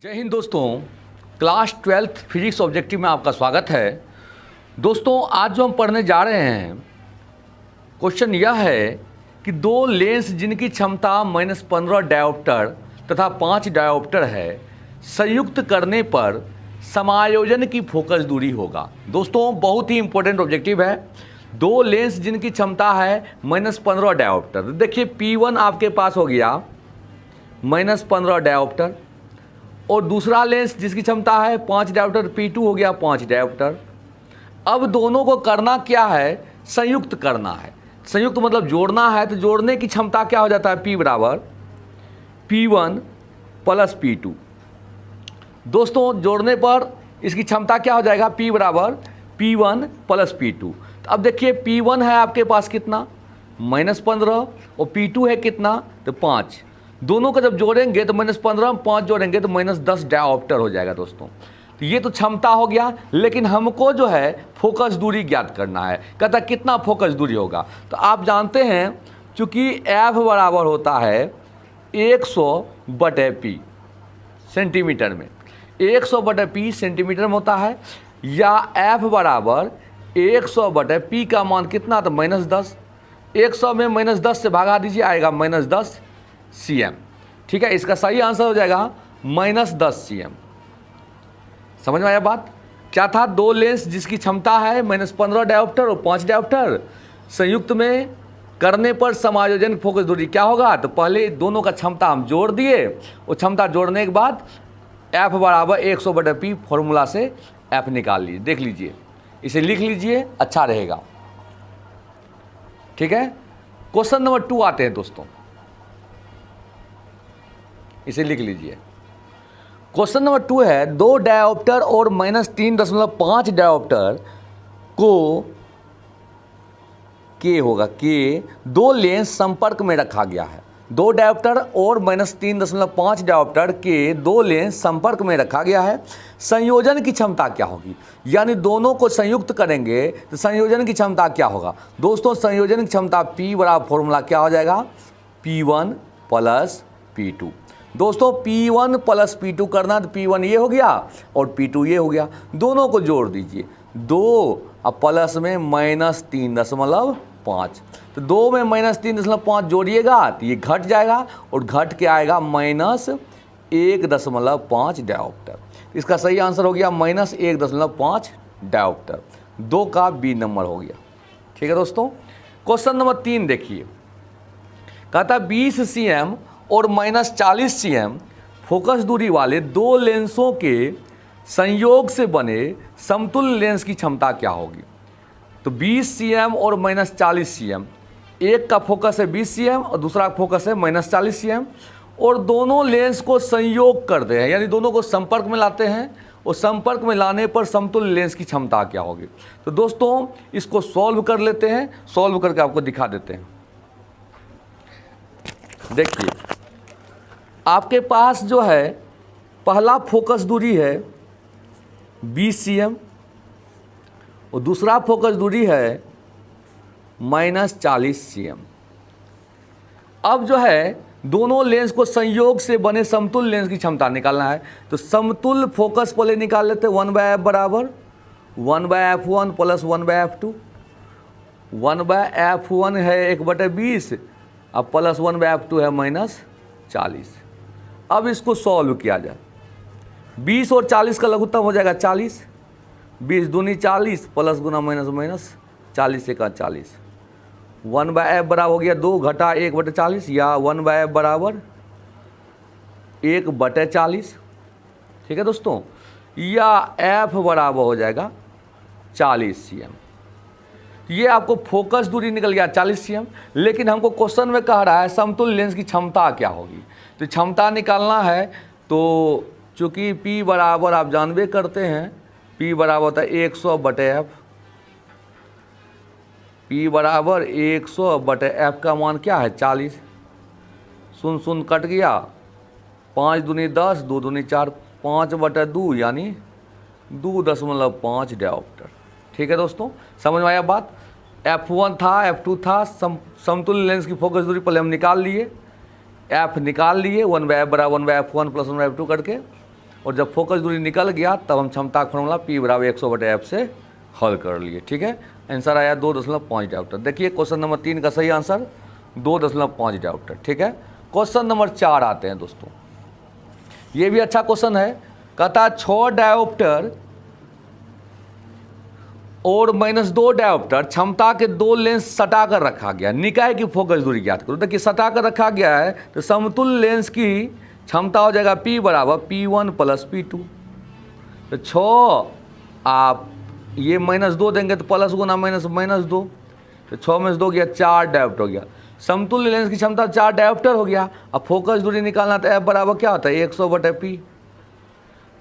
जय हिंद दोस्तों। Class 12th physics objective में आपका स्वागत है। दोस्तों आज जो हम पढ़ने जा रहे हैं क्वेश्चन यह है कि दो लेंस जिनकी क्षमता -15 डायोप्टर तथा 5 डायोप्टर है संयुक्त करने पर समायोजन की फोकस दूरी होगा। दोस्तों बहुत ही इंपॉर्टेंट ऑब्जेक्टिव है। दो लेंस जिनकी क्षमता है -15 डायोप्टर, देखिए P1 आपके पास हो गया -15 डायोप्टर और दूसरा लेंस जिसकी क्षमता है 5 डायोप्टर P2 हो गया 5 डायोप्टर। अब दोनों को करना क्या है, संयुक्त करना है। संयुक्त मतलब जोड़ना है, तो जोड़ने की क्षमता क्या हो जाता है, P बराबर P1 प्लस P2। दोस्तों जोड़ने पर इसकी क्षमता क्या हो जाएगा, P बराबर P1 प्लस P2। तो अब देखिए P1 है आपके पास कितना -15 और P2 है कितना तो 5। दोनों को जब जोड़ेंगे तो -15 में 5 जोड़ेंगे तो -10 डायोप्टर हो जाएगा दोस्तों। तो ये तो क्षमता हो गया, लेकिन हमको जो है फोकस दूरी ज्ञात करना है। कहता है कितना फोकस दूरी होगा, तो आप जानते हैं चूँकि F बराबर होता है 100/P सेंटीमीटर में, 100/P सेंटीमीटर में होता है, या F बराबर 100/P का मान कितना तो -10। 100 में -10 से भागा दीजिए, आएगा -10 cm। ठीक है, इसका सही आंसर हो जाएगा -10 cm। समझ में आया बात? क्या था, दो लेंस जिसकी क्षमता है -15 डायोप्टर और 5 डायोप्टर संयुक्त में करने पर समायोजन फोकस दूरी क्या होगा, तो पहले दोनों का क्षमता हम जोड़ दिए और क्षमता जोड़ने के बाद F बराबर 100/P फॉर्मूला से F निकाल लीजिए। देख लीजिए, इसे लिख लीजिए, अच्छा रहेगा। ठीक है, क्वेश्चन नंबर 2 आते हैं दोस्तों, इसे लिख लीजिए। क्वेश्चन नंबर 2 है, दो डायोप्टर और -3.5 डायोप्टर को के होगा के दो लेंस संपर्क में रखा गया है। दो डायोप्टर और -3.5 डायोप्टर के दो लेंस संपर्क में रखा गया है। संयोजन की क्षमता क्या होगी, यानी दोनों को संयुक्त करेंगे तो संयोजन की क्षमता क्या होगा। दोस्तों संयोजन की क्षमता P बराबर फॉर्मूला क्या हो जाएगा, P1 प्लस P2। दोस्तों P1 प्लस P2 करना, तो P1 ये हो गया और P2 ये हो गया। दोनों को जोड़ दीजिए, 2 अब प्लस में -3.5, तो 2 में -3.5 जोड़िएगा तो ये घट जाएगा और घट के आएगा -1.5 डायोप्टर। इसका सही आंसर हो गया -1.5 डायोप्टर। 2 का B नंबर हो गया। ठीक है दोस्तों, क्वेश्चन नंबर 3 देखिए। कहता 20 cm और -40 cm फोकस दूरी वाले दो लेंसों के संयोग से बने समतुल्य लेंस की क्षमता क्या होगी। तो 20 cm और -40 cm, एक का फोकस है 20 cm और दूसरा का फोकस है -40 cm, और दोनों लेंस को संयोग करते हैं, यानी दोनों को संपर्क में लाते हैं और संपर्क में लाने पर समतुल्य लेंस की क्षमता क्या होगी। तो दोस्तों इसको सॉल्व कर लेते हैं, सॉल्व करके आपको दिखा देते हैं। देखिए आपके पास जो है पहला फोकस दूरी है 20 cm और दूसरा फोकस दूरी है -40 cm। अब जो है दोनों लेंस को संयोग से बने समतुल्य लेंस की क्षमता निकालना है, तो समतुल्य फोकस पहले निकाल लेते हैं। 1/f बराबर 1/f1 प्लस 1/f2। 1/f1 है 1/20 अब प्लस 1/f2 है -40। अब इसको सॉल्व किया जाए, 20 और 40 का लघुत्तम हो जाएगा 40, 20 दूनी 40 प्लस गुना माइनस 40 से का 40। 1/f बराबर हो गया 2 घटा 1/40, या 1/f बराबर 1/40। ठीक है दोस्तों, या f बराबर हो जाएगा 40 cm। ये आपको फोकस दूरी निकल गया 40 cm, लेकिन हमको क्वेश्चन में कह रहा है समतुल्य लेंस की क्षमता क्या होगी। तो क्षमता निकालना है, तो चूँकि P बराबर आप जानबे करते हैं, P बराबर होता है 100/f। P बराबर 100/f का मान क्या है 40। 0 कट गया, 5 दूनी 10, 2 दूनी 4, 5/2 यानी 2.5 डायोप्टर। ठीक है दोस्तों, समझ में आया बात। F1 था, F2 था, समतुल्य लेंस की फोकस दूरी पहले हम निकाल लिए, F निकाल लिए, 1/f बराबर 1/f1 प्लस 1/f2 करके। और जब फोकस दूरी निकल गया तब हम क्षमता का फॉर्मूला P बराबर 100/F से हल कर लिए। ठीक है, आंसर आया 2.5 डायोप्टर। देखिए क्वेश्चन नंबर 3 का सही आंसर 2.5 डायोप्टर। ठीक है, क्वेश्चन नंबर 4 आते हैं दोस्तों, ये भी अच्छा क्वेश्चन है। कहता 6 डायोप्टर और -2 डायोप्टर क्षमता के 2 लेंस सटा कर रखा गया, निकाय की फोकस दूरी ज्ञात करो। देखिए सटा कर रखा गया है तो समतुल्य लेंस की क्षमता हो जाएगा P बराबर P1 + P2। तो 6 आप ये -2 देंगे तो प्लस गुना -2, तो 6 में से 2 गया 4 डायोप्टर हो गया। समतुल्य लेंस की क्षमता 4 डायोप्टर हो गया। अब फोकस दूरी निकालना तो F बराबर क्या होता है 100/P,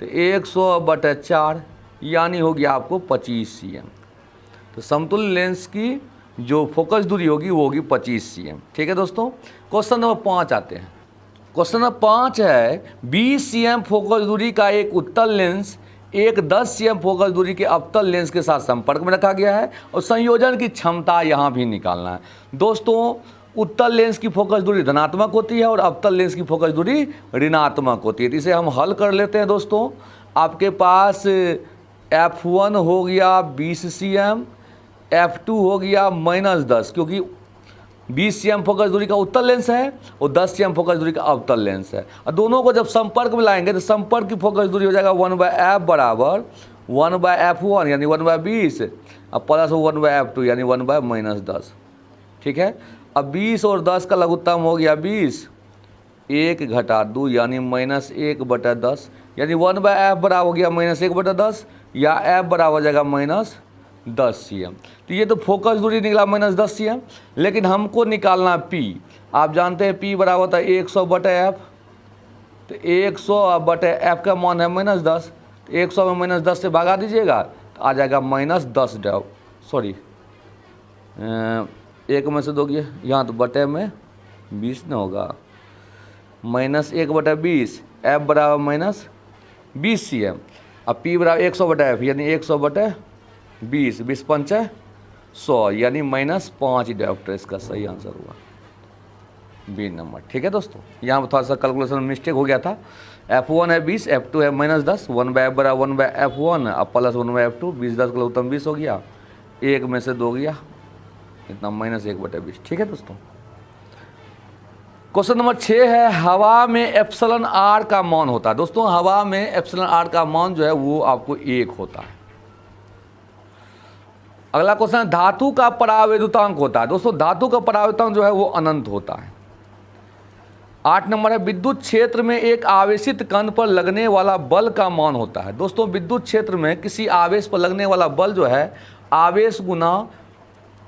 तो 100/4 यानी हो गया आपको 25 cm। तो समतुल्य लेंस की जो फोकस दूरी होगी वो होगी 25 cm। ठीक है दोस्तों, क्वेश्चन नंबर 5 आते हैं। क्वेश्चन नंबर 5 है 20 cm फोकस दूरी का एक उत्तल लेंस एक 10 cm फोकस दूरी के अवतल लेंस के साथ संपर्क में रखा गया है और संयोजन की क्षमता यहाँ भी निकालना है। दोस्तों उत्तल लेंस की फोकस दूरी धनात्मक होती है और अवतल लेंस की फोकस दूरी ऋणात्मक होती है। तो इसे हम हल कर लेते हैं दोस्तों। आपके पास F1 हो गया 20 cm, F2 हो गया -10, क्योंकि 20 cm फोकस दूरी का उत्तल लेंस है और 10 cm फोकस दूरी का अवतल लेंस है। और दोनों को जब संपर्क में लाएंगे तो संपर्क की फोकस दूरी हो जाएगा 1/F बराबर 1/F1 यानी 1/20 और प्लस 1/F2 यानी 1/-10। ठीक है, अब 20 और 10 का लघुत्तम हो गया 20, 1 घटा 2 यानी -1/10 यानी 1/F बराबर हो गया -1/10 या F बराबर हो जाएगा -10 cm। तो ये तो फोकस दूरी निकला -10 cm, लेकिन हमको निकालना P। आप जानते हैं P बराबर होता है 100/F, तो 100/F का मान है -10, तो 100 में -10 से भागा दीजिएगा तो आ जाएगा -10 सॉरी 1 में से 2 गया यहाँ तो बटे में 20 न होगा, -1/20 F बराबर -20 cm। अब P बराबर 100/F यानी 100/20, 20 पंच 100 यानी -5 डायोप्टर इसका सही आंसर हुआ बी नंबर। ठीक है दोस्तों, यहाँ पर थोड़ा सा कैलकुलेशन में मिस्टेक हो गया था। F1 है 20, F2 है -10, 1/F बराबर 1/F1 अब प्लस 1/F2, 20 10 का उत्तम 20 हो गया, 1 में से 2 गया इतना -1/20। ठीक है दोस्तों, क्वेश्चन नंबर 6 है हवा में एप्सिलॉन r का मान होता है। दोस्तों हवा में एप्सिलॉन r का मान जो है वो आपको 1 होता है। अगला क्वेश्चन धातु का परावैद्युतांक होता है। दोस्तों धातु का परावैद्युतांक जो है वो अनंत होता है। 8 नंबर है विद्युत क्षेत्र में एक आवेशित कण पर लगने वाला बल का मान होता है। दोस्तों विद्युत क्षेत्र में किसी आवेश पर लगने वाला बल जो है आवेश गुना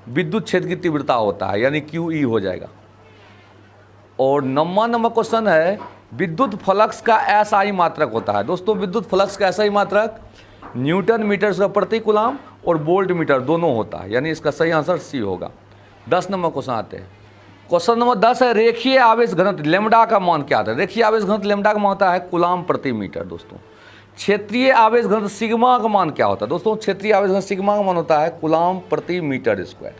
विद्युत क्षेत्र की तीव्रता होता है यानी QE हो जाएगा। और 9वां नंबर क्वेश्चन है विद्युत फ्लक्स का SI मात्रक होता है। दोस्तों विद्युत फ्लक्स का SI मात्रक न्यूटन मीटर प्रति कूलम और वोल्ट मीटर दोनों होता है यानी इसका सही आंसर C होगा। 10 नंबर क्वेश्चन आते हैं। क्वेश्चन नंबर 10 है रेखीय आवेश घनत्व लैम्ब्डा का मान क्या होता है। रेखीय आवेश घनत्व लैम्ब्डा का मान होता है कूलम प्रति मीटर। दोस्तों क्षेत्रीय आवेश घनत्व सिग्मा का मान क्या होता है। दोस्तों क्षेत्रीय आवेश घनत्व सिग्मा का मान होता है कूलम प्रति मीटर स्क्वायर।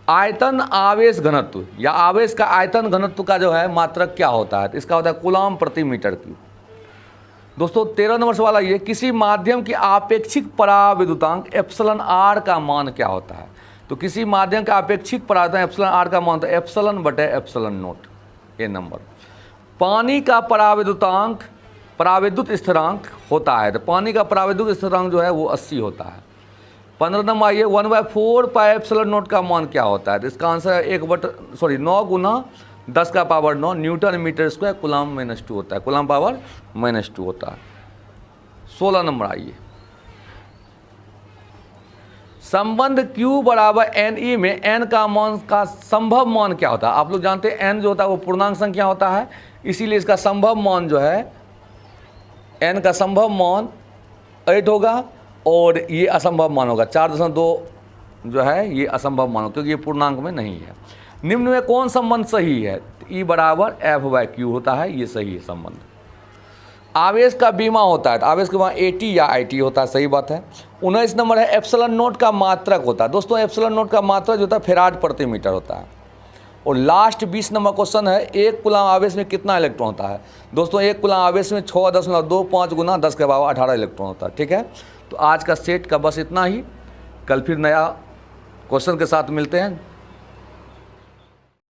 आयतन आवेश घनत्व या आवेश का आयतन घनत्व का जो है मात्रक क्या होता है, इसका होता है कूलम प्रति मीटर क्यूब। दोस्तों 13 नंबर सवाल आइए किसी माध्यम की आपेक्षिक परावैद्युतांक एप्सिलॉन r का मान क्या होता है। तो किसी माध्यम का आपेक्षिक परावैद्युतांक एप्सिलॉन r का मान होता है एप्सिलॉन/एप्सिलॉन0। ए नंबर पानी का परावैद्युतांक परावैद्युत स्थिरांक होता है, तो पानी का परावैद्युत स्थिरांक जो है वो 80 होता है। 15 नंबर आइए 1/4 पाई एप्सिलॉन0 का मान क्या होता है। तो इसका आंसर है 9 गुना 10 का power 9 newton metre square coulomb -2 होता है, कूलम पावर -2 होता है। 16 नंबर आइए संबंध Q बराबर NE में n का मान का संभव मान क्या होता है। आप लोग जानते हैं n जो होता है वो पूर्णांक संख्या होता है, इसीलिए इसका संभव मान जो है n का संभव मान 8 होगा और ये असंभव मान होगा 4.2 जो है ये असंभव मान होगा क्योंकि ये पूर्णांक में नहीं है। निम्न में कौन संबंध सही है। E बराबर F/Q होता है, ये सही है संबंध। आवेश का बीमा होता है तो आवेश के वहाँ AT या IT होता है, सही बात है। 19 नंबर है एप्सिलॉन0 का मात्रक होता है। दोस्तों एप्सिलॉन0 का मात्रक जो होता है फैराड प्रति मीटर होता है। और लास्ट 20 नंबर क्वेश्चन है, 1 कूलम आवेश में कितना इलेक्ट्रॉन होता है। दोस्तों 1 कूलम आवेश में 6.25 गुना 10 के पावर 18 इलेक्ट्रॉन होता है। ठीक है, तो आज का सेट का बस इतना ही, कल फिर नया क्वेश्चन के साथ मिलते हैं।